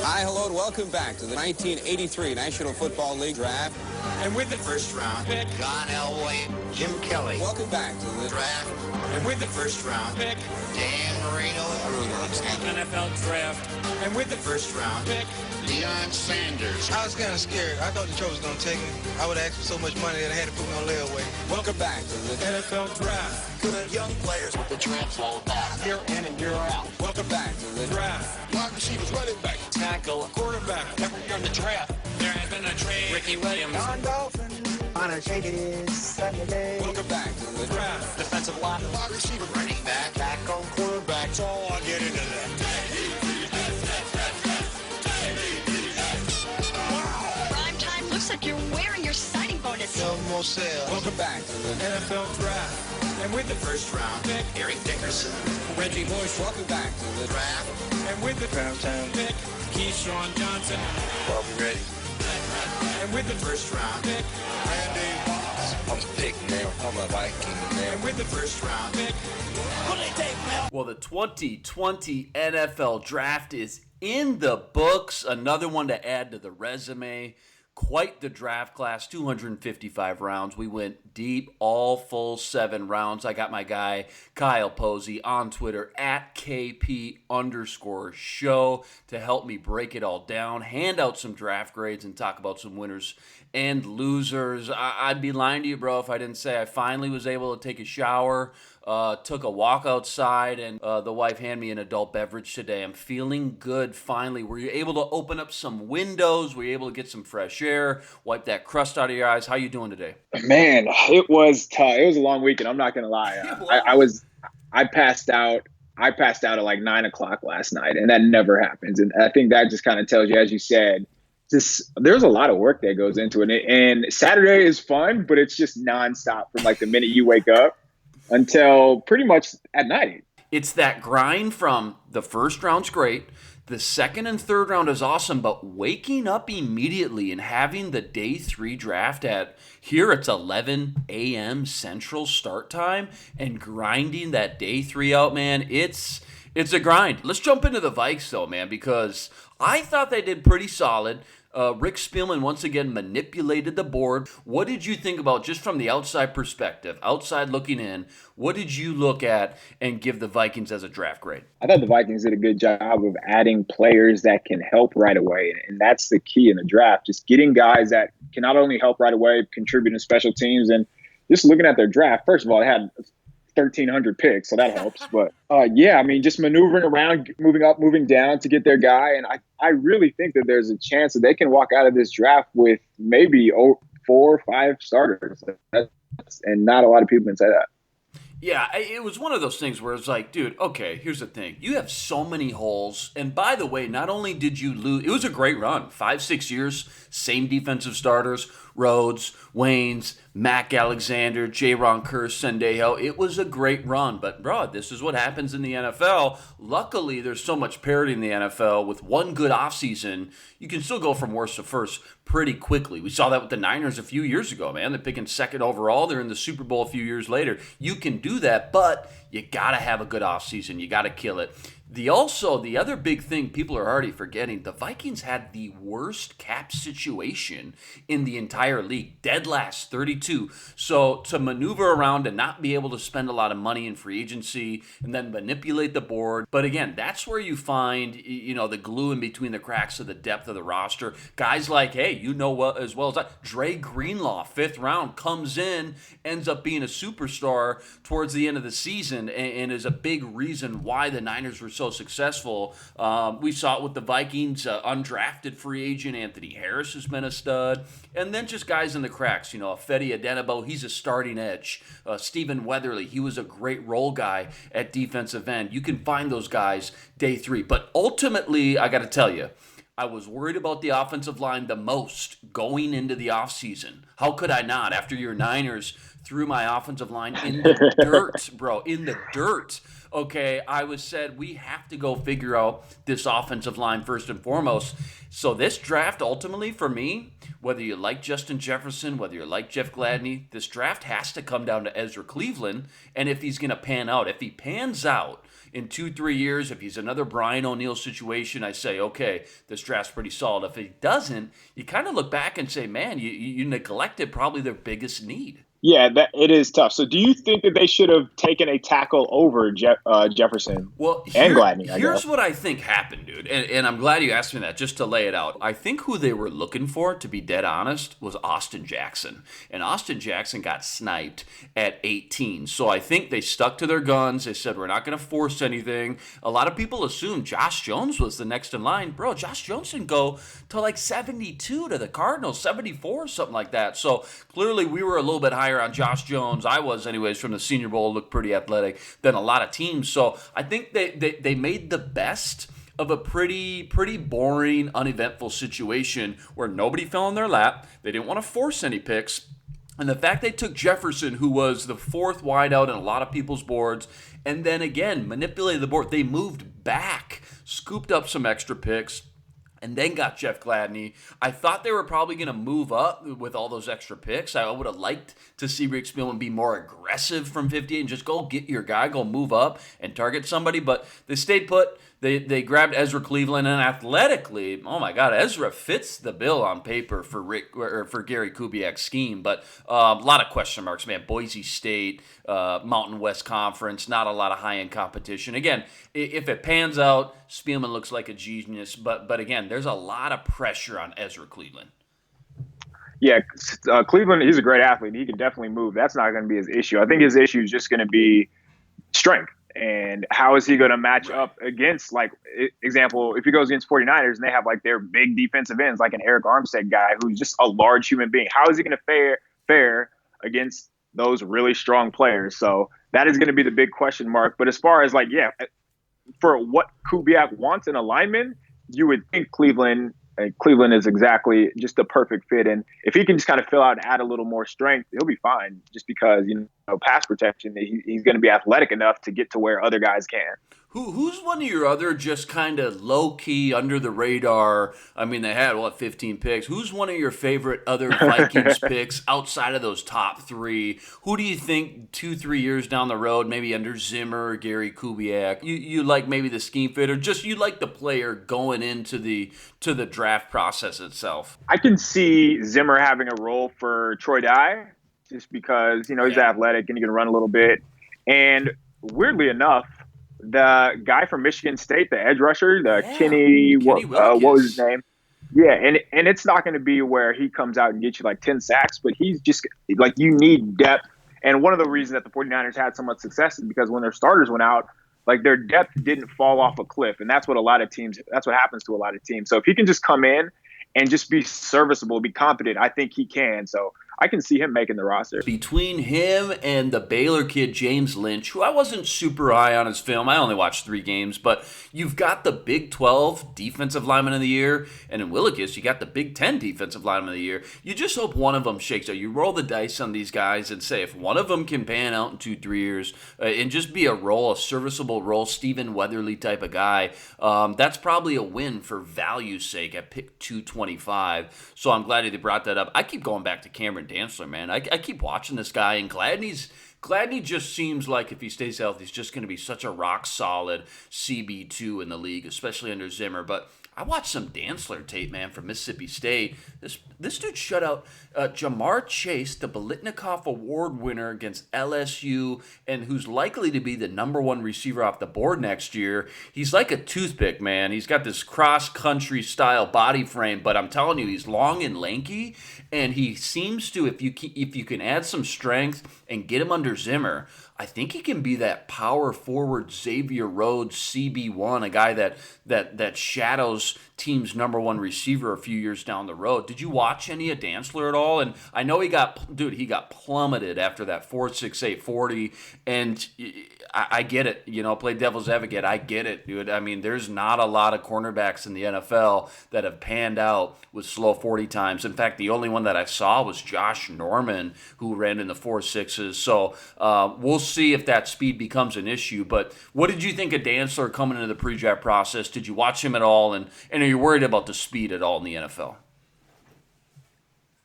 Hi, hello, and welcome back to the 1983 National Football League Draft. And with the first round pick, John Elway, Jim Kelly. Welcome back to the Draft. And with the first round pick, Dan Marino and NFL Draft. And with the first round pick, Deion Sanders. I was kind of scared. I thought Detroit was going to take me. I would ask for so much money that I had to put me on layaway. Welcome back to the NFL Draft. Good young players with the transfer back. Year in and year out. Welcome back to the Draft. Wide receivers, running back. Tackle, quarterback. Every year in the draft. There has been a trade. Ricky Williams. On a shady Sunday. Welcome back to the Draft. Defensive line. Wide receiver, running back. Tackle, quarterback. That's all I'll get into that. Prime time looks like you're wearing your signing bonus. No more sales. Welcome back to the NFL Draft. And with the first round pick, Eric Dickerson. Reggie Bush. Welcome back to the Draft. And with the Prime time. pick, Keyshawn Johnson. Are we ready? And with the first round pick, Randy Moss. I'm a pick now. I'm a Viking now. And with the first round pick, Well, the 2020 NFL Draft is in the books. Another one to add to the resume. Quite the draft class, 255 rounds. We went deep, all full 7 rounds. I got my guy, Kyle Posey, on Twitter, at KP_show, to help me break it all down, hand out some draft grades, and talk about some winners and losers. I'd be lying to you, bro, if I didn't say I finally was able to take a shower, took a walk outside, and the wife handed me an adult beverage today. I'm feeling good, finally. Were you able to open up some windows? Were you able to get some fresh air, wipe that crust out of your eyes? How you doing today? Man, it was tough. It was a long weekend. I'm not gonna lie. I passed out. I passed out at like 9 o'clock last night, and that never happens. And I think that just kind of tells you, as you said, just there's a lot of work that goes into it. And Saturday is fun, but it's just nonstop from like the minute you wake up until pretty much at night. It's that grind from the first round's great. The second and third round is awesome, but waking up immediately and having the day 3 draft at here it's 11 a.m. Central start time and grinding that day 3 out, man, it's a grind. Let's jump into the Vikes though, man, because I thought they did pretty solid. Rick Spielman once again manipulated the board. What did you think about, just from the outside perspective, outside looking in, what did you look at and give the Vikings as a draft grade? I thought the Vikings did a good job of adding players that can help right away. And that's the key in the draft, just getting guys that can not only help right away, contribute in special teams. And just looking at their draft, first of all, they had 1,300 picks, so that helps. But yeah, I mean, just maneuvering around, moving up, moving down to get their guy. And I really think that there's a chance that they can walk out of this draft with maybe 4 or 5 starters. And not a lot of people can say that. Yeah, it was one of those things where it's like, dude, okay, here's the thing. You have so many holes. And by the way, not only did you lose, it was a great run. 5-6 years, same defensive starters, Rhodes, Waynes, Mac Alexander, J-Ron Kerr, Sendejo. It was a great run. But, bro, this is what happens in the NFL. Luckily, there's so much parity in the NFL. With one good offseason, you can still go from worst to first pretty quickly. We saw that with the Niners a few years ago, man. They're picking second overall. They're in the Super Bowl a few years later. You can do that, but you got to have a good offseason. You got to kill it. The other big thing people are already forgetting, the Vikings had the worst cap situation in the entire league. Dead last, 32. So to maneuver around and not be able to spend a lot of money in free agency and then manipulate the board. But again, that's where you find, the glue in between the cracks of the depth of the roster. Guys like, hey, as well as I, Dre Greenlaw, 5th round, comes in, ends up being a superstar towards the end of the season and is a big reason why the Niners were so successful. We saw it with the Vikings, undrafted free agent Anthony Harris has been a stud, and then just guys in the cracks. Fedi Adenabo, he's a starting edge. Stephen Weatherly, he was a great role guy at defensive end. You can find those guys day 3, but ultimately, I got to tell you, I was worried about the offensive line the most going into the offseason. How could I not? After your Niners threw my offensive line in the dirt, bro, in the dirt. Okay, I said we have to go figure out this offensive line first and foremost. So this draft, ultimately, for me, whether you like Justin Jefferson, whether you like Jeff Gladney, this draft has to come down to Ezra Cleveland, and if he's going to pan out. If he pans out, in 2-3 years, if he's another Brian O'Neill situation, I say, okay, this draft's pretty solid. If he doesn't, you kind of look back and say, man, you neglected probably their biggest need. Yeah, it is tough. So do you think that they should have taken a tackle over Jefferson and Gladney? Here's what I think happened, dude. And I'm glad you asked me that, just to lay it out. I think who they were looking for, to be dead honest, was Austin Jackson. And Austin Jackson got sniped at 18. So I think they stuck to their guns. They said, we're not going to force anything. A lot of people assumed Josh Jones was the next in line. Bro, Josh Jones didn't go to like 72 to the Cardinals, 74, something like that. So clearly we were a little bit higher on Josh Jones. I was anyways from the Senior Bowl, looked pretty athletic than a lot of teams. So I think they made the best of a pretty boring, uneventful situation where nobody fell in their lap. They didn't want to force any picks. And the fact they took Jefferson, who was the fourth wideout in a lot of people's boards, and then again manipulated the board. They moved back, scooped up some extra picks, and then got Jeff Gladney. I thought they were probably going to move up with all those extra picks. I would have liked to see Rick Spielman be more aggressive from 58 and just go get your guy, go move up and target somebody. But they stayed put. They grabbed Ezra Cleveland, and athletically, oh my God, Ezra fits the bill on paper for Gary Kubiak's scheme. But a lot of question marks, man. Boise State, Mountain West Conference, not a lot of high-end competition. Again, if it pans out, Spielman looks like a genius. But again, there's a lot of pressure on Ezra Cleveland. Yeah, Cleveland, he's a great athlete. He can definitely move. That's not going to be his issue. I think his issue is just going to be strength. And how is he going to match up against, like, example, if he goes against 49ers and they have, like, their big defensive ends, like an Eric Armstead guy who's just a large human being. How is he going to fare against those really strong players? So that is going to be the big question mark. But as far as, like, yeah, for what Kubiak wants in a lineman, you would think Cleveland is exactly just the perfect fit. And if he can just kind of fill out and add a little more strength, he'll be fine, just because, pass protection, he's going to be athletic enough to get to where other guys can. Who's one of your other just kind of low-key, under the radar? I mean, they had, 15 picks. Who's one of your favorite other Vikings picks outside of those top three? Who do you think 2-3 years down the road, maybe under Zimmer or Gary Kubiak, you like maybe the scheme fit, or just you like the player going into the draft process itself? I can see Zimmer having a role for Troy Dye, just because, he's athletic and he can run a little bit. And weirdly enough, the guy from Michigan State, the edge rusher, Kenny what was his name? Yeah, and it's not going to be where he comes out and gets you like 10 sacks, but he's just like, you need depth. And one of the reasons that the 49ers had so much success is because when their starters went out, like, their depth didn't fall off a cliff. And that's what happens to a lot of teams. So if he can just come in and just be serviceable, be competent, I think he can. So I can see him making the roster. Between him and the Baylor kid, James Lynch, who I wasn't super high on his film. I only watched 3 games. But you've got the Big 12 Defensive Lineman of the Year. And in Willikers, you got the Big 10 Defensive Lineman of the Year. You just hope one of them shakes out. You roll the dice on these guys and say, if one of them can pan out in 2-3 years and just be a serviceable role, Stephen Weatherly type of guy, that's probably a win for value's sake at pick 225. So I'm glad they brought that up. I keep going back to Cameron Dantzler, man. I keep watching this guy, and Gladney just seems like, if he stays healthy, he's just going to be such a rock-solid CB2 in the league, especially under Zimmer. But I watched some Dantzler tape, man, from Mississippi State. This dude shut out Jamar Chase, the Biletnikoff Award winner against LSU, and who's likely to be the number 1 receiver off the board next year. He's like a toothpick, man. He's got this cross-country style body frame, but I'm telling you, he's long and lanky, and he seems to, if you can add some strength and get him under Zimmer, I think he can be that power forward Xavier Rhodes CB1, a guy that shadows team's number 1 receiver a few years down the road. Did you watch any of Dantzler at all? And I know he got plummeted after that 4.68 40, and I get it. Play devil's advocate. I get it, dude. I mean, there's not a lot of cornerbacks in the NFL that have panned out with slow 40 times. In fact, the only one that I saw was Josh Norman, who ran in the 4.6s. So we'll see if that speed becomes an issue. But what did you think of Dantzler coming into the pre-draft process? Did you watch him at all? And are you worried about the speed at all in the NFL?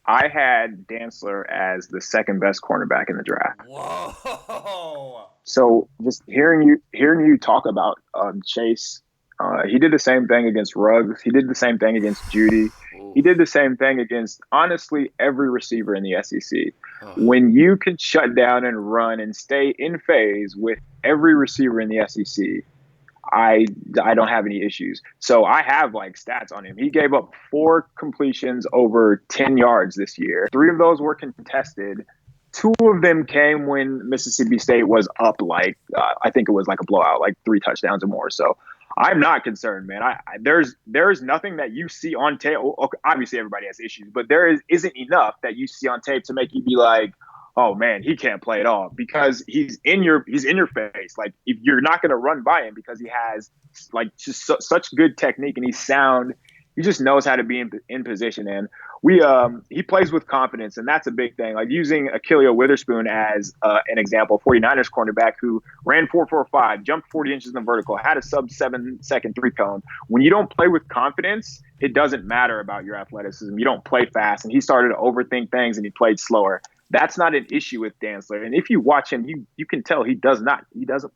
I had Dantzler as the second best cornerback in the draft. Whoa! So just hearing you talk about Chase, he did the same thing against Ruggs. He did the same thing against Judy. He did the same thing against, honestly, every receiver in the SEC. When you can shut down and run and stay in phase with every receiver in the SEC, I don't have any issues. So I have like stats on him. He gave up 4 completions over 10 yards this year. 3 of those were contested. 2 of them came when Mississippi State was up I think it was like a blowout, like 3 touchdowns or more. So I'm not concerned, man. There's nothing that you see on tape. Okay, obviously, everybody has issues, but isn't enough that you see on tape to make you be like, oh man, he can't play at all, because he's in your face. Like, if you're not going to run by him, because he has like just such good technique and he's sound. He just knows how to be in position, and he plays with confidence, and that's a big thing. Like using Achilleo Witherspoon as an example, 49ers cornerback who ran 4.45, jumped 40 inches in the vertical, had a sub 7-second 3-cone. When you don't play with confidence, it doesn't matter about your athleticism. You don't play fast, and he started to overthink things and he played slower. That's not an issue with Dantzler, and if you watch him, you can tell he doesn't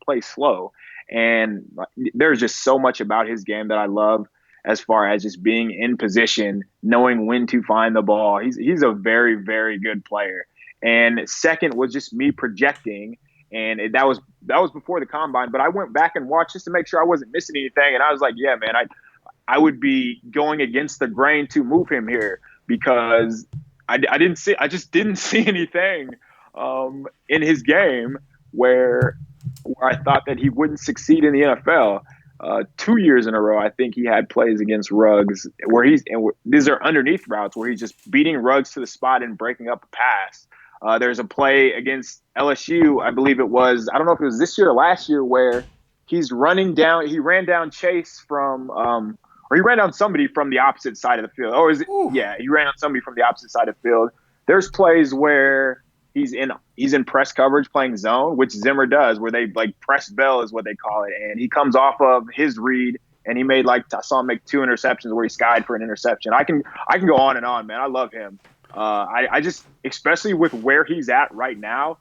play slow, and there's just so much about his game that I love. As far as just being in position, knowing when to find the ball. He's a very, very good player. And second was just me projecting. And that was before the combine. But I went back and watched just to make sure I wasn't missing anything. And I was like, yeah, man, I would be going against the grain to move him here, because I just didn't see anything in his game where I thought that he wouldn't succeed in the NFL. 2 years in a row, I think he had plays against Ruggs where these are underneath routes where he's just beating Ruggs to the spot and breaking up a pass. There's a play against LSU, I believe it was, I don't know if it was this year or last year, where he ran down Chase from, or he ran down somebody from the opposite side of the field. Or is it? Ooh. Yeah, he ran on somebody from the opposite side of the field. There's plays where he's in press coverage playing zone, which Zimmer does, where they like press bell is what they call it. And he comes off of his read, and he made I saw him make 2 interceptions where he skied for an interception. I can go on and on, man. I love him. I just, especially with where he's at right now,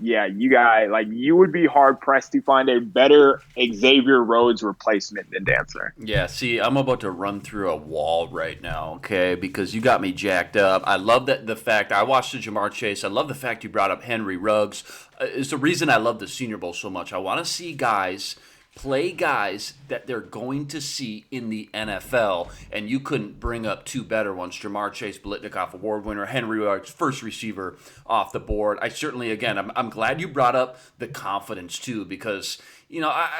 yeah, you would be hard pressed to find a better Xavier Rhodes replacement than Dantzler. Yeah, see, I'm about to run through a wall right now, okay, because you got me jacked up. I love the fact I watched the Jamar Chase. I love the fact you brought up Henry Ruggs. It's the reason I love the Senior Bowl so much. I want to see guys play guys that they're going to see in the NFL, and you couldn't bring up 2 better ones. Jamar Chase, Biletnikoff Award winner, Henry Ruggs, first receiver off the board. I certainly, again, I'm glad you brought up the confidence too, because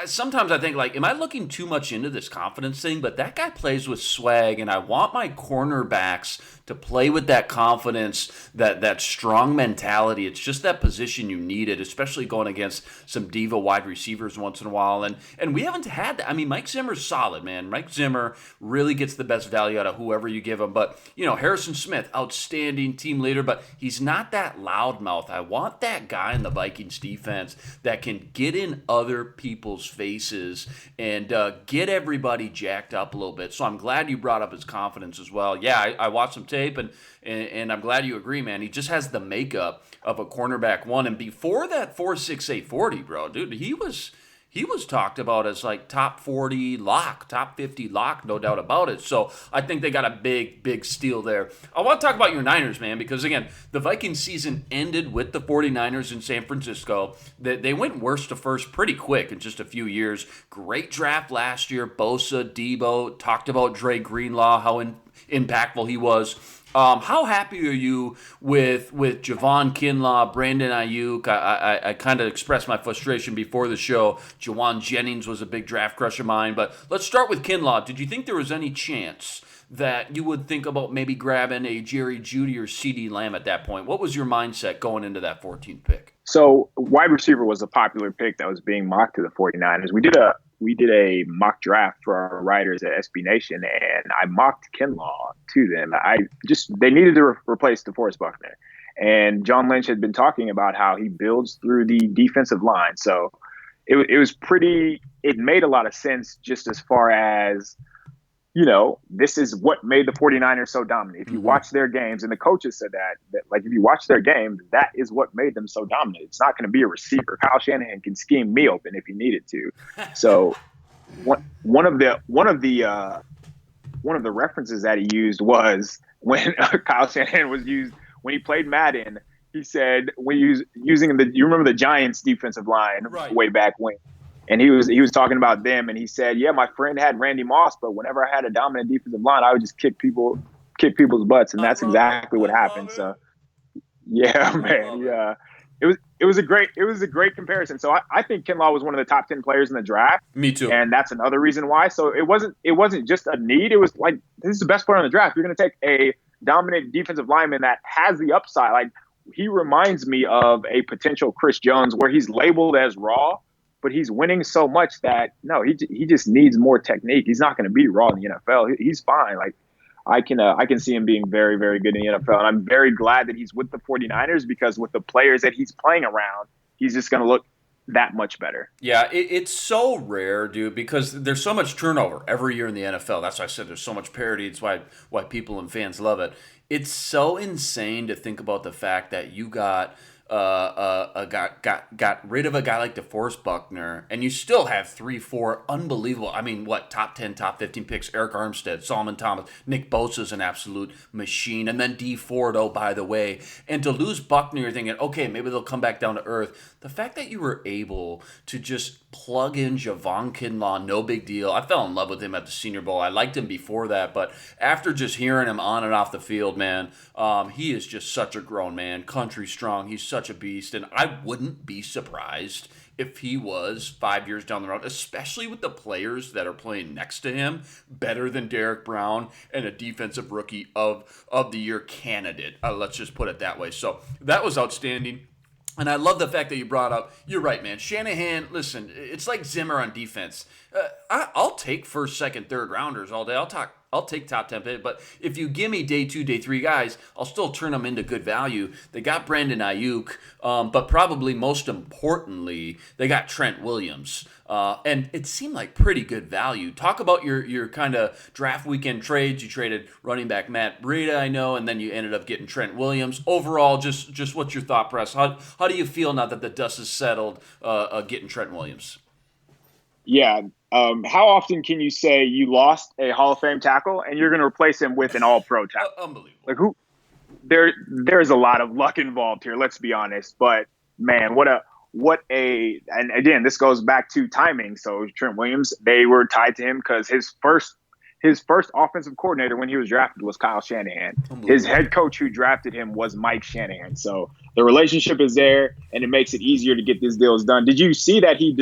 sometimes I think, like, am I looking too much into this confidence thing? But that guy plays with swag, and I want my cornerbacks to play with that confidence, that strong mentality. It's just that position you needed, especially going against some diva wide receivers once in a while. And we haven't had that. I mean, Mike Zimmer's solid, man. Mike Zimmer really gets the best value out of whoever you give him. But, Harrison Smith, outstanding team leader, but he's not that loudmouth. I want that guy in the Vikings defense that can get in other people's faces and get everybody jacked up a little bit. So I'm glad you brought up his confidence as well. Yeah, I watched some tape, and I'm glad you agree, man. He just has the makeup of a cornerback 1. And before that 4.68 40, bro, dude, he was talked about as like top 40 lock, top 50 lock, no doubt about it. So I think they got a big steal there. I want to talk about your Niners, man, because again, the Vikings season ended with the 49ers in San Francisco. They went worst to first pretty quick in just a few years. Great draft last year. Bosa, Debo, talked about Dre Greenlaw, how impactful he was. How happy are you with Javon Kinlaw, Brandon Ayuk? I kind of expressed my frustration before the show. Jawan Jennings was a big draft crush of mine. But let's start with Kinlaw. Did you think there was any chance that you would think about maybe grabbing a Jerry Jeudy or CeeDee Lamb at that point? What was your mindset going into that 14th pick? So wide receiver was a popular pick that was being mocked to the 49ers. We did a mock draft for our writers at SB Nation, and I mocked Kinlaw to them. They needed to replace DeForest Buckner. And John Lynch had been talking about how he builds through the defensive line. So it made a lot of sense just as far as this is what made the 49ers so dominant. If you watch their games, and the coaches said that like if you watch their game, that is what made them so dominant. It's not going to be a receiver. Kyle Shanahan can scheme me open if he needed to. So one of the references that he used was when Kyle Shanahan was used when he played Madden. He said you remember the Giants defensive line way back when. And he was talking about them, and he said, "Yeah, my friend had Randy Moss, but whenever I had a dominant defensive line, I would just kick people's butts," and that's exactly what happened. So, yeah, man, yeah, it was a great comparison. So I think Kinlaw was one of the top 10 players in the draft. Me too, and that's another reason why. So it wasn't just a need. It was like, this is the best player in the draft. You're going to take a dominant defensive lineman that has the upside. Like, he reminds me of a potential Chris Jones, where he's labeled as raw, but he's winning so much that he just needs more technique. He's not going to be raw in the NFL. He's fine. Like, I can see him being very, very good in the NFL. And I'm very glad that he's with the 49ers, because with the players that he's playing around, he's just going to look that much better. Yeah, it's so rare, dude, because there's so much turnover every year in the NFL. That's why I said there's so much parity. It's why people and fans love it. It's so insane to think about the fact that you got got rid of a guy like DeForest Buckner, and you still have 3-4 unbelievable. I mean, top 10, top 15 picks: Eric Armstead, Solomon Thomas, Nick Bosa's an absolute machine, and then D Ford. Oh, by the way, and to lose Buckner, you're thinking, okay, maybe they'll come back down to earth. The fact that you were able to just plug in Javon Kinlaw, no big deal. I fell in love with him at the Senior Bowl. I liked him before that, but after just hearing him on and off the field, man, he is just such a grown man, country strong. He's such a beast, and I wouldn't be surprised if he was 5 years down the road, especially with the players that are playing next to him, better than Derek Brown and a defensive rookie of the year candidate. Let's just put it that way. So that was outstanding. And I love the fact that you brought up, you're right, man. Shanahan, listen, it's like Zimmer on defense. I'll take first, second, third rounders all day. I'll take top 10 pick, but if you give me day 2, day 3 guys, I'll still turn them into good value. They got Brandon Ayuk, but probably most importantly, they got Trent Williams. And it seemed like pretty good value. Talk about your kind of draft weekend trades. You traded running back Matt Breida, I know, and then you ended up getting Trent Williams. Overall, just what's your thought process? How do you feel now that the dust is settled getting Trent Williams? Yeah. How often can you say you lost a Hall of Fame tackle and you're going to replace him with an All-Pro tackle? Unbelievable. Like, there's a lot of luck involved here, let's be honest. But man, and again, this goes back to timing. So Trent Williams, they were tied to him because his first offensive coordinator when he was drafted was Kyle Shanahan. His head coach who drafted him was Mike Shanahan. So the relationship is there, and it makes it easier to get these deals done. Did you see that he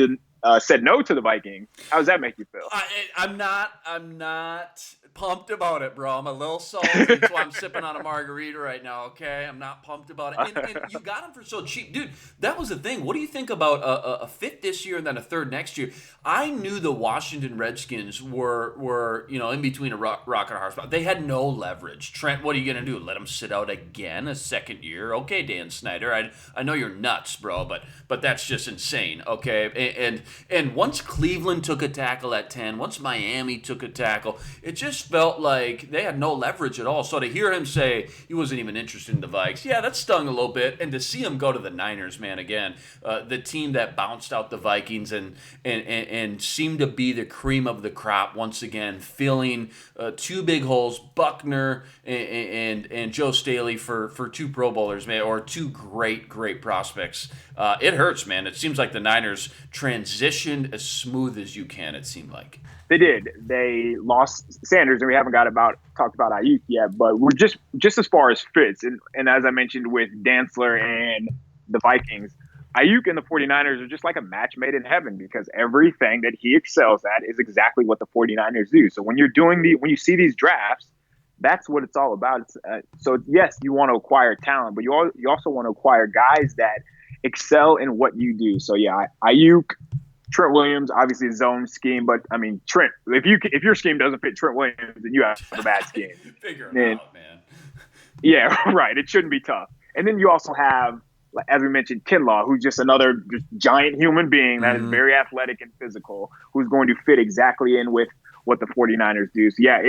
said no to the Vikings? How does that make you feel? I'm not pumped about it, bro. I'm a little salty. That's why I'm sipping on a margarita right now, okay? I'm not pumped about it. And you got him for so cheap. Dude, that was the thing. What do you think about a fifth this year and then a third next year? I knew the Washington Redskins were in between a rock and a hard spot. They had no leverage. Trent, what are you going to do? Let him sit out again a second year? Okay, Dan Snyder, I know you're nuts, bro, but that's just insane, okay? And once Cleveland took a tackle at 10, once Miami took a tackle, it just felt like they had no leverage at all. So to hear him say he wasn't even interested in the Vikes, yeah, that stung a little bit. And to see him go to the Niners, man, again, the team that bounced out the Vikings and seemed to be the cream of the crop once again, filling two big holes, Buckner and Joe Staley for two Pro Bowlers, man, or two great prospects. It hurts, man. It seems like the Niners transitioned as smooth as you can, it seemed like. They did. They lost Sanders, and we haven't talked about Ayuk yet, but we're just as far as fits. And as I mentioned with Dantzler and the Vikings, Ayuk and the 49ers are just like a match made in heaven, because everything that he excels at is exactly what the 49ers do. So when you see these drafts, that's what it's all about. So yes, you want to acquire talent, but you also want to acquire guys that excel in what you do. So yeah, Ayuk, Trent Williams, obviously a zone scheme, but I mean, Trent, if your scheme doesn't fit Trent Williams, then you have a bad scheme. Figure it out, man. Yeah, right. It shouldn't be tough. And then you also have, as we mentioned, Kinlaw, who's just another giant human being that is very athletic and physical, who's going to fit exactly in with what the 49ers do. So, yeah,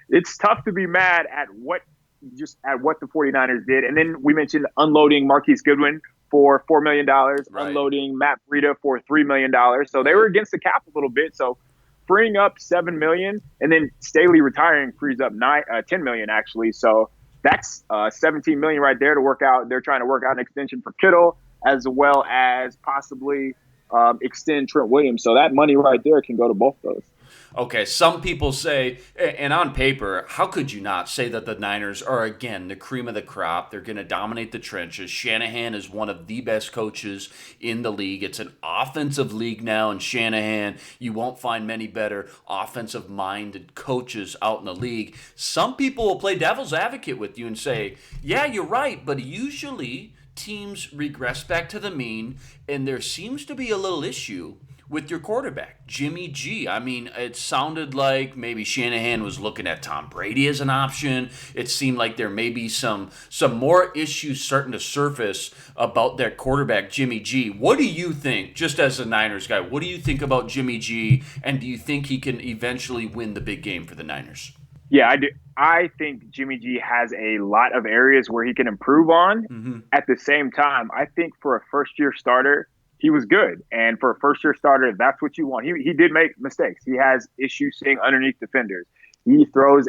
it's tough to be mad at what the 49ers did. And then we mentioned unloading Marquise Goodwin for $4 million, unloading Matt Breida for $3 million. So they were against the cap a little bit. So freeing up $7 million, and then Staley retiring frees up $10 million actually. So that's $17 million right there to work out. They're trying to work out an extension for Kittle as well as possibly extend Trent Williams. So that money right there can go to both of those. Okay, some people say, and on paper, how could you not say that the Niners are, again, the cream of the crop? They're going to dominate the trenches. Shanahan is one of the best coaches in the league. It's an offensive league now, and Shanahan, you won't find many better offensive-minded coaches out in the league. Some people will play devil's advocate with you and say, yeah, you're right, but usually teams regress back to the mean, and there seems to be a little issue with your quarterback, Jimmy G. I mean, it sounded like maybe Shanahan was looking at Tom Brady as an option. It seemed like there may be some more issues starting to surface about their quarterback, Jimmy G. What do you think, just as a Niners guy, what do you think about Jimmy G, and do you think he can eventually win the big game for the Niners? Yeah, I do. I think Jimmy G has a lot of areas where he can improve on. Mm-hmm. At the same time, I think for a first-year starter, he was good. And for a first-year starter, that's what you want. He did make mistakes. He has issues seeing underneath defenders. He throws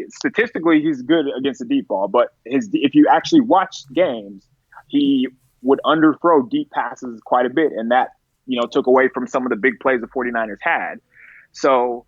statistically, he's good against the deep ball. But if you actually watch games, he would underthrow deep passes quite a bit. And that, took away from some of the big plays the 49ers had. So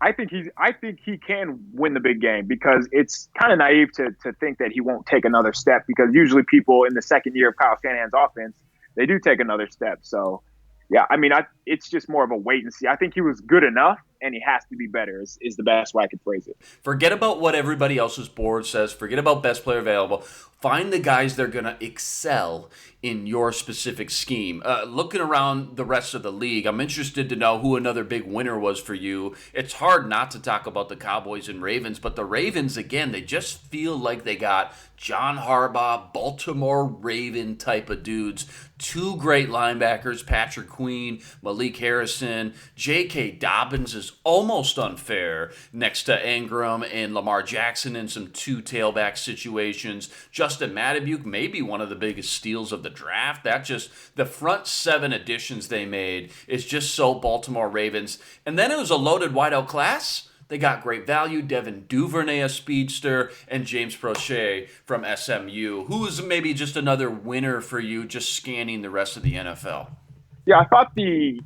I think he can win the big game, because it's kind of naive to think that he won't take another step, because usually people in the second year of Kyle Shanahan's offense, they do take another step. So, yeah, I mean, it's just more of a wait and see. I think he was good enough, and he has to be better is the best way I could phrase it. Forget about what everybody else's board says. Forget about best player available. Find the guys that are going to excel in your specific scheme. Looking around the rest of the league, I'm interested to know who another big winner was for you. It's hard not to talk about the Cowboys and Ravens, but the Ravens, again, they just feel like they got John Harbaugh, Baltimore Raven type of dudes. Two great linebackers, Patrick Queen, Malik Harrison. J.K. Dobbins is almost unfair next to Ingram and Lamar Jackson in some two tailback situations. Justin Matabuk, maybe one of the biggest steals of the draft. The front seven additions they made is just so Baltimore Ravens. And then it was a loaded wideout class. They got great value. Devin Duvernay, a speedster, and James Prochet from SMU, who is maybe just another winner for you, just scanning the rest of the NFL. Yeah, I thought the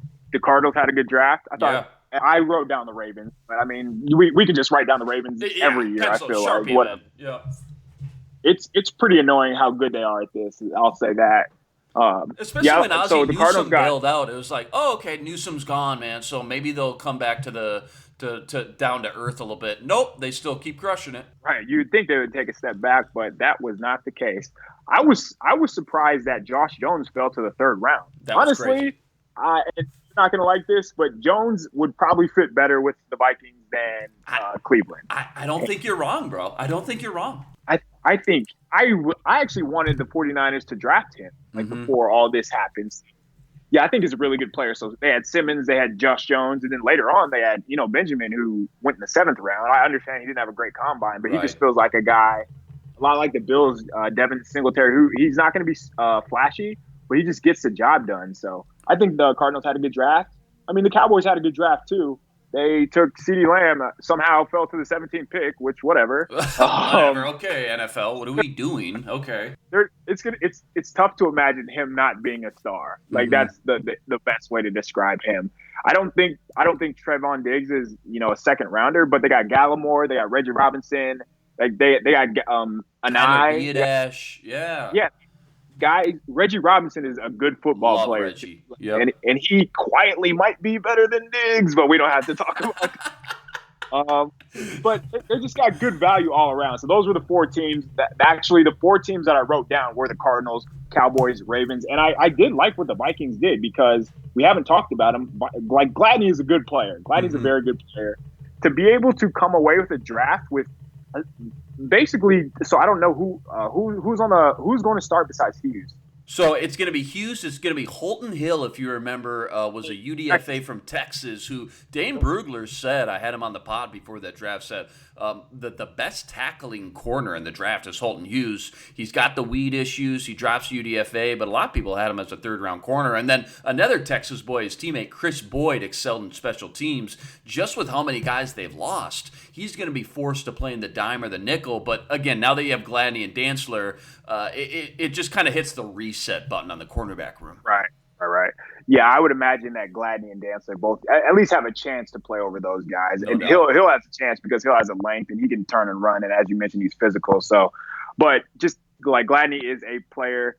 Cardinals had a good draft. I wrote down the Ravens, but I mean, we can just write down the Ravens every year. I feel like it's pretty annoying how good they are at this. I'll say that. Especially when Ozzie Newsome bailed out, it was like, oh, okay, Newsome's gone, man. So maybe they'll come back to down to earth a little bit. Nope, they still keep crushing it. Right, you'd think they would take a step back, but that was not the case. I was surprised that Josh Jones fell to the third round. Honestly, you're not going to like this, but Jones would probably fit better with the Vikings than Cleveland. I don't think you're wrong, bro. I don't think you're wrong. I think I actually wanted the 49ers to draft him before all this happens. Yeah, I think he's a really good player. So they had Simmons, they had Josh Jones, and then later on they had, Benjamin, who went in the 7th round. I understand he didn't have a great combine, but he just feels like a guy, a lot like the Bills, Devin Singletary, who he's not going to be flashy, but he just gets the job done. So I think the Cardinals had a good draft. I mean, the Cowboys had a good draft too. They took CeeDee Lamb, somehow fell to the 17th pick, which whatever. Whatever. Okay, NFL, what are we doing? Okay. It's tough to imagine him not being a star. Like that's the best way to describe him. I don't think Trayvon Diggs is a second rounder, but they got Gallimore, they got Reggie Robinson, like they got Anai. Yeah. Reggie Robinson is a good football player. Reggie. Yep. And he quietly might be better than Diggs, but we don't have to talk about it. But they just got good value all around. So those were the four teams the four teams that I wrote down were the Cardinals, Cowboys, Ravens. And I did like what the Vikings did, because we haven't talked about him. Like Gladney is a good player. Gladney's a very good player. To be able to come away with a draft with basically, so I don't know who's going to start besides Hughes. So it's going to be Hughes. It's going to be Holton Hill, if you remember, was a UDFA from Texas who Dane Brugler said, I had him on the pod before that draft, said that the best tackling corner in the draft is Holton Hughes. He's got the weed issues. He drops UDFA, but a lot of people had him as a third-round corner. And then another Texas boy, his teammate Chris Boyd, excelled in special teams. Just with how many guys they've lost, he's going to be forced to play in the dime or the nickel. But again, now that you have Gladney and Dantzler, it just kind of hits the reset button on the cornerback room. Right. Yeah, I would imagine that Gladney and Dantzler both at least have a chance to play over those guys. No, and Hill has a chance because Hill has a length and he can turn and run. And as you mentioned, he's physical. So, but just like Gladney is a player.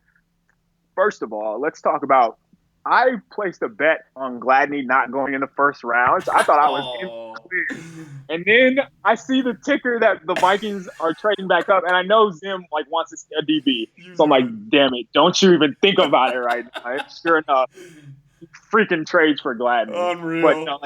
First of all, let's talk about. I placed a bet on Gladney not going in the first round. So I thought I was in the clear. And then I see the ticker that the Vikings are trading back up, and I know Zim wants a DB. So I'm like, damn it, don't you even think about it right now. And sure enough, freaking trades for Gladney. Unreal. But no,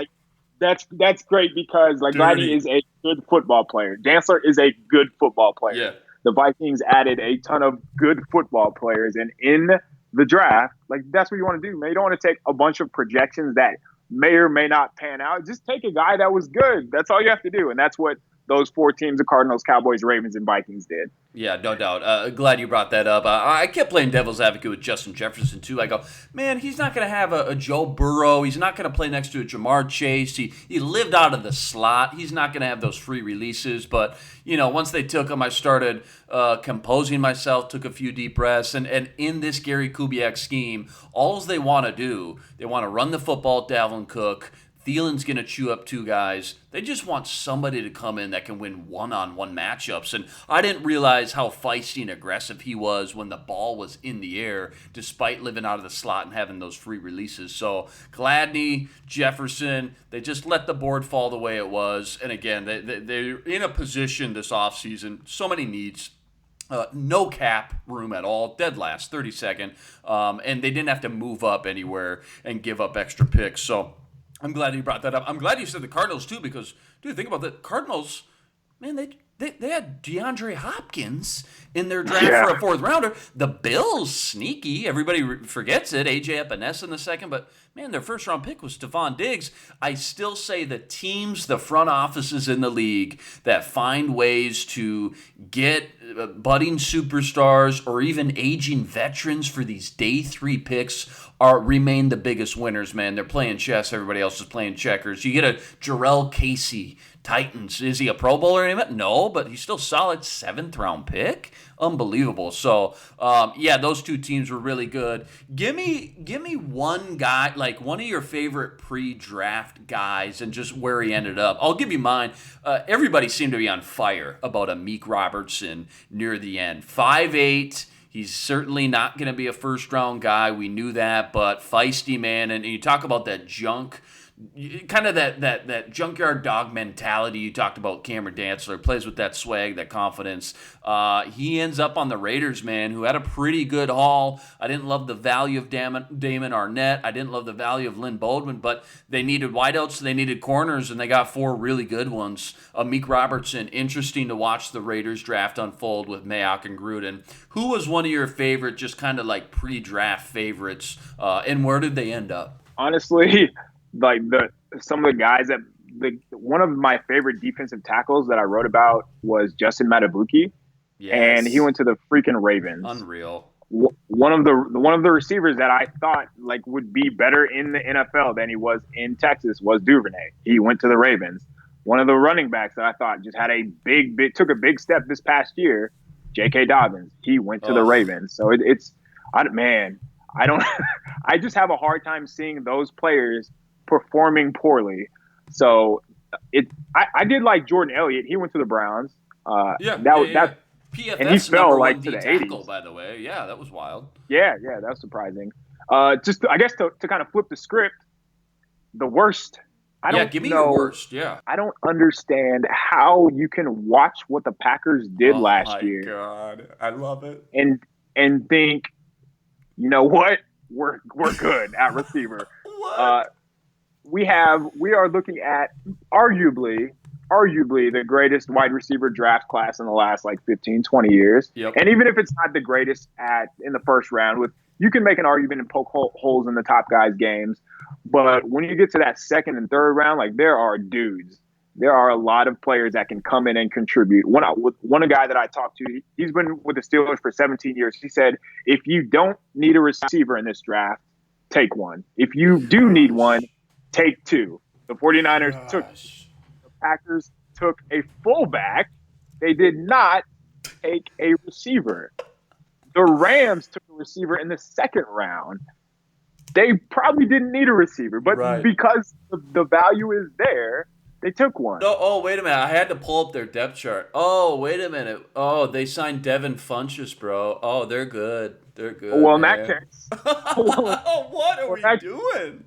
that's great because Gladney is a good football player. Dantzler is a good football player. Yeah. The Vikings added a ton of good football players, and in the draft, that's what you want to do, man. You don't want to take a bunch of projections that may or may not pan out. Just take a guy that was good. That's all you have to do, and that's what those four teams, the Cardinals, Cowboys, Ravens, and Vikings did. Yeah, no doubt. Glad you brought that up. I kept playing devil's advocate with Justin Jefferson, too. I go, man, he's not going to have a Joe Burrow. He's not going to play next to a Jamar Chase. He lived out of the slot. He's not going to have those free releases. But, once they took him, I started composing myself, took a few deep breaths. And in this Gary Kubiak scheme, all they want to do, they want to run the football, Dalvin Cook. Thielen's going to chew up two guys. They just want somebody to come in that can win one-on-one matchups. And I didn't realize how feisty and aggressive he was when the ball was in the air, despite living out of the slot and having those free releases. So Gladney, Jefferson, they just let the board fall the way it was. And again, they're in a position this offseason, so many needs. No cap room at all, dead last, 32nd. And they didn't have to move up anywhere and give up extra picks. So I'm glad you brought that up. I'm glad you said the Cardinals, too, because, dude, think about that. Cardinals, man, they had DeAndre Hopkins in their draft for a fourth rounder. The Bills, sneaky. Everybody forgets it. A.J. Epinesa in the second. But, man, their first-round pick was Stephon Diggs. I still say the teams, the front offices in the league that find ways to get budding superstars or even aging veterans for these day three picks remain the biggest winners, man. They're playing chess. Everybody else is playing checkers. You get a Jarrell Casey, Titans. Is he a Pro Bowler or anything? No, but he's still solid. Seventh-round pick. Unbelievable. So, those two teams were really good. Give me one guy, one of your favorite pre-draft guys and just where he ended up. I'll give you mine. Everybody seemed to be on fire about Amik Robertson near the end. 5'8". He's certainly not going to be a first-round guy. We knew that, but feisty, man. And you talk about that junk, kind of that junkyard dog mentality you talked about. Cameron Dantzler plays with that swag, that confidence. He ends up on the Raiders, man, who had a pretty good haul. I didn't love the value of Damon Arnett. I didn't love the value of Lynn Baldwin, but they needed wideouts, they needed corners, and they got four really good ones. Amik Robertson, interesting to watch the Raiders draft unfold with Mayock and Gruden. Who was one of your favorite, just kind of pre-draft favorites, and where did they end up? Honestly, some of the guys that one of my favorite defensive tackles that I wrote about was Justin Matabuki, and he went to the freaking Ravens. Unreal. One of the receivers that I thought would be better in the NFL than he was in Texas was Duvernay. He went to the Ravens. One of the running backs that I thought just had took a big step this past year, J.K. Dobbins. He went to the Ravens. So I just have a hard time seeing those players performing poorly. So I did like Jordan Elliott. He went to the Browns. That PFF's and he fell to the tackle, 80s. By the way. Yeah, that was wild. Yeah, that was surprising. I guess to kind of flip the script, the worst. Give me your worst. Yeah. I don't understand how you can watch what the Packers did last year. Oh my God, I love it. And think, you know what? We're good at receiver. What? We are looking at arguably the greatest wide receiver draft class in the last 15, 20 years. Yep. And even if it's not the greatest in the first round with you can make an argument and poke holes in the top guys' games. But when you get to that second and third round, like there are dudes. There are a lot of players that can come in and contribute. One guy that I talked to, he's been with the Steelers for 17 years. He said, if you don't need a receiver in this draft, take one. If you do need one, take two. The 49ers the Packers took a fullback. They did not take a receiver. The Rams took a receiver in the second round. They probably didn't need a receiver, but because the value is there, they took one. Oh, wait a minute. I had to pull up their depth chart. Oh, wait a minute. Oh, they signed Devin Funchess, bro. Oh, they're good. They're good. Well, in that case. What are we doing?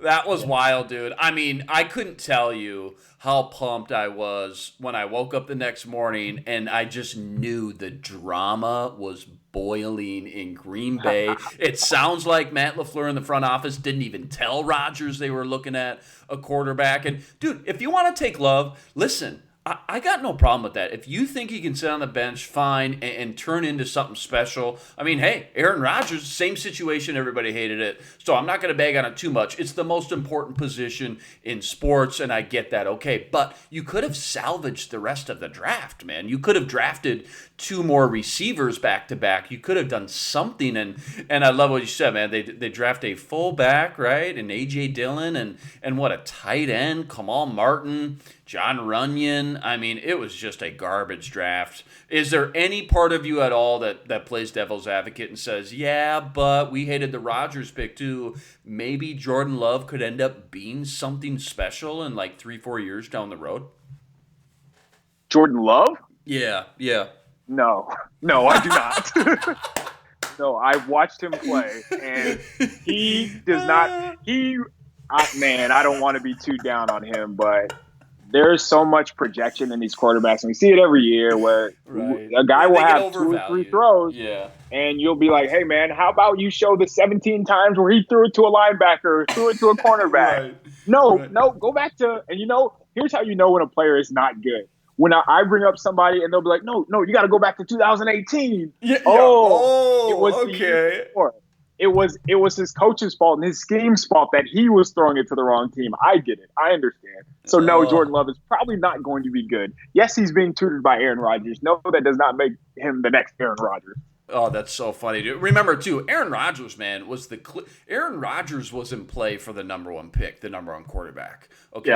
That was wild, dude. I mean, I couldn't tell you how pumped I was when I woke up the next morning and I just knew the drama was boiling in Green Bay. It sounds like Matt LaFleur in the front office didn't even tell Rodgers they were looking at a quarterback. And, dude, if you want to take Love, listen, I got no problem with that. If you think he can sit on the bench, fine, and turn into something special. I mean, hey, Aaron Rodgers, same situation. Everybody hated it. So I'm not going to bag on it too much. It's the most important position in sports, and I get that. Okay, but you could have salvaged the rest of the draft, man. You could have drafted 2 more receivers back-to-back. You could have done something, and I love what you said, man. They draft a fullback, right, and A.J. Dillon, and what, a tight end, Kamal Martin, John Runyon. I mean, it was just a garbage draft. Is there any part of you at all that plays devil's advocate and says, yeah, but we hated the Rodgers pick too. Maybe Jordan Love could end up being something special in like 3-4 years down the road? Jordan Love? Yeah. No, I do not. No, I've watched him play, and he does not. I don't want to be too down on him, but there's so much projection in these quarterbacks, and we see it every year where a guy will have 2 or 3 throws, and you'll be like, hey, man, how about you show the 17 times where he threw it to a linebacker, threw it to a cornerback? No, go back to – and, here's how you know when a player is not good. When I bring up somebody and they'll be like, no, you got to go back to 2018. It was the year before. It was his coach's fault and his scheme's fault that he was throwing it to the wrong team. I get it. I understand. So, no, Jordan Love is probably not going to be good. Yes, he's being tutored by Aaron Rodgers. No, that does not make him the next Aaron Rodgers. Oh, that's so funny, dude. Remember, too, Aaron Rodgers, man, Aaron Rodgers was in play for the number 1 pick, the number 1 quarterback. Okay,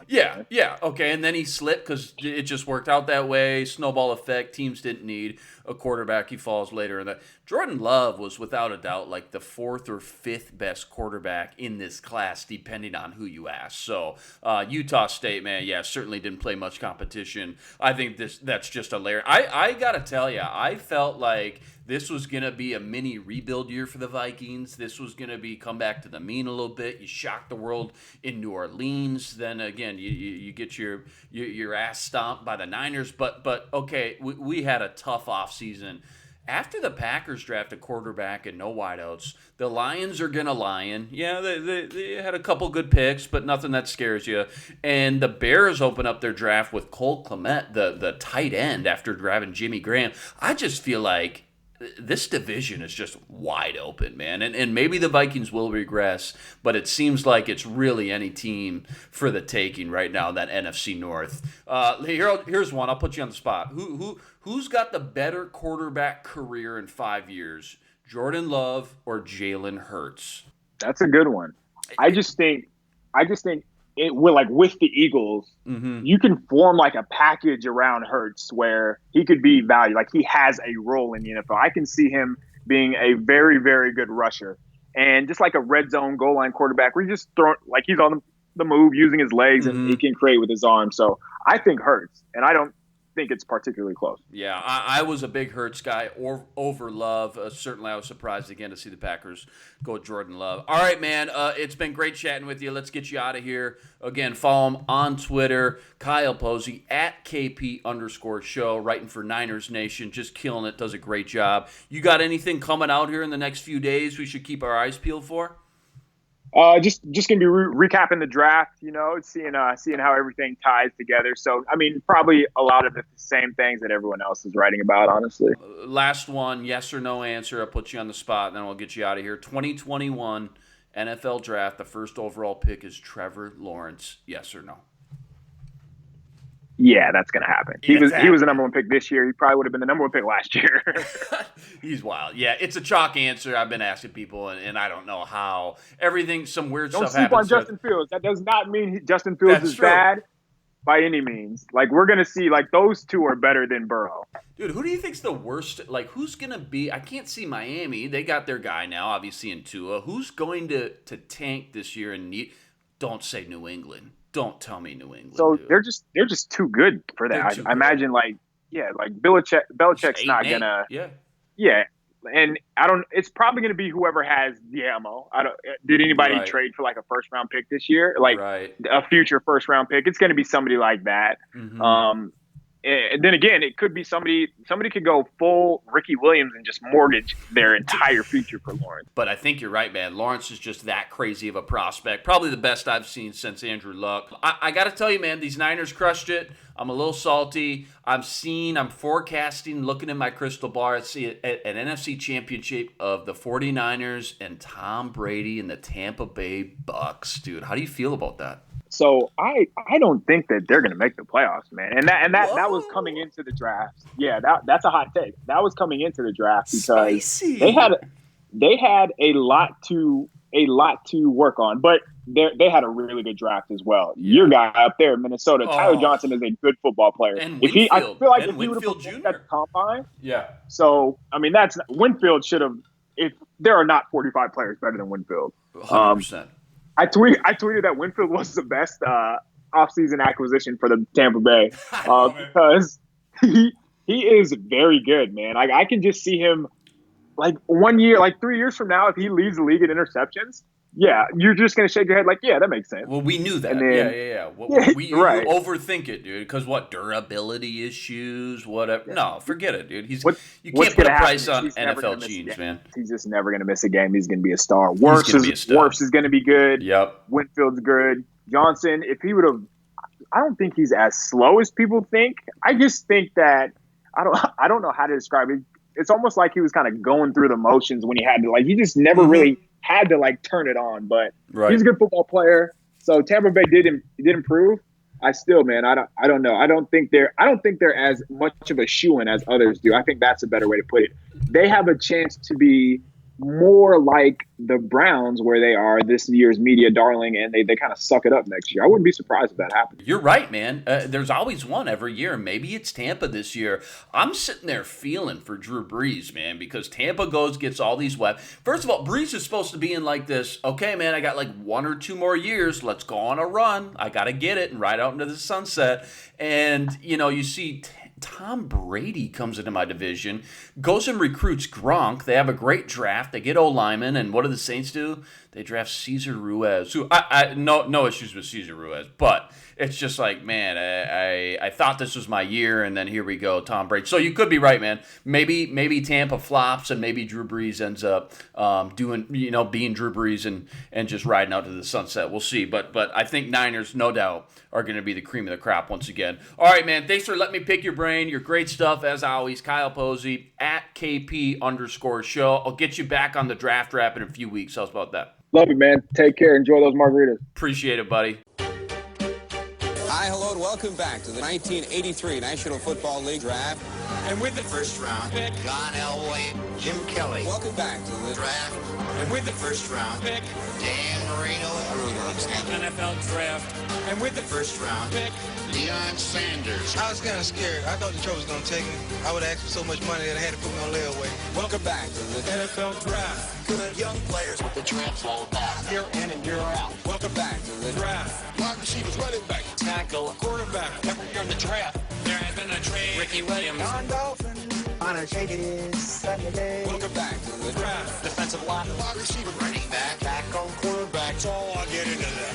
yeah. Okay, and then he slipped because it just worked out that way. Snowball effect. Teams didn't need a quarterback. He falls later in that. Jordan Love was without a doubt like the 4th or 5th best quarterback in this class, depending on who you ask. So Utah State, man, certainly didn't play much competition. I think that's just a layer. I gotta tell you, I felt like this was going to be a mini rebuild year for the Vikings. This was going to be come back to the mean a little bit. You shock the world in New Orleans. Then, again, you get your ass stomped by the Niners. But okay, we had a tough offseason. After the Packers draft a quarterback and no wideouts, the Lions are going to lion. Yeah, they had a couple good picks, but nothing that scares you. And the Bears open up their draft with Cole Kmet, the tight end, after drafting Jimmy Graham. I just feel like this division is just wide open, man. And maybe the Vikings will regress, but it seems like it's really any team for the taking right now, that NFC North. Here's one. I'll put you on the spot. Who's got the better quarterback career in 5 years, Jordan Love or Jalen Hurts? That's a good one. I just think it will, like with the Eagles, you can form like a package around Hurts where he could be valued. Like he has a role in the NFL. I can see him being a very, very good rusher and just like a red zone goal line quarterback where he just like he's on the move using his legs and he can create with his arm. So I think Hurts, and I don't think it's particularly close. Yeah, I was a big Hurts guy over Love. Certainly I was surprised again to see the Packers go with Jordan Love. All right, man, it's been great chatting with you. Let's get you out of here. Again, follow him on Twitter, Kyle Posey, at KP_show, writing for Niners Nation. Just killing it, does a great job. You got anything coming out here in the next few days we should keep our eyes peeled for? Just gonna be recapping the draft, seeing how everything ties together. So I mean, probably a lot of the same things that everyone else is writing about, honestly. Last one, yes or no answer. I'll put you on the spot, and then we'll get you out of here. 2021 NFL Draft. The first overall pick is Trevor Lawrence. Yes or no? Yeah, that's gonna happen. He was the number one pick this year. He probably would have been the number one pick last year. He's wild. Yeah, it's a chalk answer. I've been asking people, and I don't know how. Some weird stuff happens. Don't sleep on Justin Fields. That does not mean Justin Fields is bad by any means. Like, we're gonna see, like, those two are better than Burrow. Dude, who do you think's the worst? Like, who's gonna be? I can't see Miami. They got their guy now, obviously in Tua. Who's going to tank this year and need? Don't say New England. Don't tell me New England. So dude. they're just too good for that. I imagine like Belichick's not gonna. Yeah, and it's probably gonna be whoever has the ammo. Did anybody trade for like a first round pick this year? Like a future first round pick? It's gonna be somebody like that. Mm-hmm. And then again, it could be somebody could go full Ricky Williams and just mortgage their entire future for Lawrence. But I think you're right, man. Lawrence is just that crazy of a prospect. Probably the best I've seen since Andrew Luck. I got to tell you, man, these Niners crushed it. I'm a little salty. I'm forecasting, looking in my crystal ball. I see an NFC championship of the 49ers and Tom Brady and the Tampa Bay Bucks. Dude, how do you feel about that? So I don't think that they're going to make the playoffs, man. And that was coming into the draft. Yeah, that's a hot take. That was coming into the draft because they had a lot to work on, but they had a really good draft as well. Yeah. Your guy up there in Minnesota, Tyler Johnson, is a good football player. And Winfield, I feel like if he would Winfield have Jr. that combine. Yeah. So I mean, Winfield should have. If there are not 45 players better than Winfield, 100%. I tweeted that Winfield was the best offseason acquisition for the Tampa Bay because he is very good, man. I can just see him like 1 year, like 3 years from now, if he leads the league in interceptions. Yeah, you're just going to shake your head like, yeah, that makes sense. Well, we knew that. Then, You overthink it, dude, because durability issues, whatever. No, forget it, dude. You can't put a price on NFL genes, man. He's just never going to miss a game. He's going to be a star. Wirfs is going to be good. Yep. Winfield's good. Johnson, if he would have – I don't think he's as slow as people think. I just think that – I don't know how to describe it. It's almost like he was kind of going through the motions when he had to – like, he just never really – had to like turn it on, but he's a good football player. So Tampa Bay did improve. I don't know. I don't think they're as much of a shoo-in as others do. I think that's a better way to put it. They have a chance to be more like the Browns, where they are this year's media darling, and they kind of suck it up next year. I wouldn't be surprised if that happened. You're right, man. There's always one every year. Maybe it's Tampa this year. I'm sitting there feeling for Drew Brees, man, because Tampa gets all these weapons. First of all, Brees is supposed to be in like this, okay, man, I got like 1 or 2 more years. Let's go on a run. I got to get it and ride out into the sunset. And, you see Tom Brady comes into my division, goes and recruits Gronk. They have a great draft. They get O-lineman, and what do the Saints do? They draft Cesar Ruiz. Who no issues with Cesar Ruiz, but it's just like, man, I thought this was my year, and then here we go, Tom Brady. So you could be right, man. Maybe Tampa flops, and maybe Drew Brees ends up being Drew Brees and just riding out to the sunset. We'll see. But I think Niners, no doubt, are going to be the cream of the crop once again. All right, man. Thanks for letting me pick your brain. Your great stuff, as always. Kyle Posey at KP_show. I'll get you back on the draft wrap in a few weeks. How's about that? Love it, man. Take care. Enjoy those margaritas. Appreciate it, buddy. Hi, hello, and welcome back to the 1983 National Football League Draft. And with the first round pick, John Elway, Jim Kelly. Welcome back to the Draft. And with the first round pick, Dan Marino and NFL Draft. And with the first round pick, Deion Sanders. I was kind of scared. I thought Detroit was going to take me. I would have asked for so much money that I had to put me on layaway. Welcome back to the NFL Draft. Good young players with the transfer back. Year in and year out. Welcome back to the Draft. Wide receivers, running back, Tackle, quarterback. Every year in the draft, there has been a trade. Ricky Williams. Welcome back to the Draft. Defensive line. wide receiver, running back, Tackle, quarterback. It's all I get into that.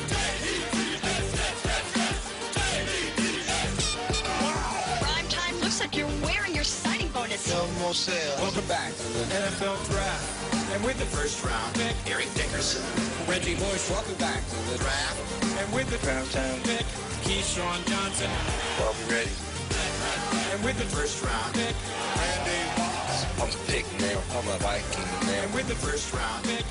Prime time looks like you're wearing your signing bonus. The most sell. Welcome back to the NFL Draft. And with the first round pick, Eric Dickerson. Reggie Bush. Welcome back to the Draft. And with the Primetime pick, Keyshawn Johnson. Are we ready? And with the first round pick, Randy Moss. I'm a pick, man. I'm a Viking, man. And with the first round pick,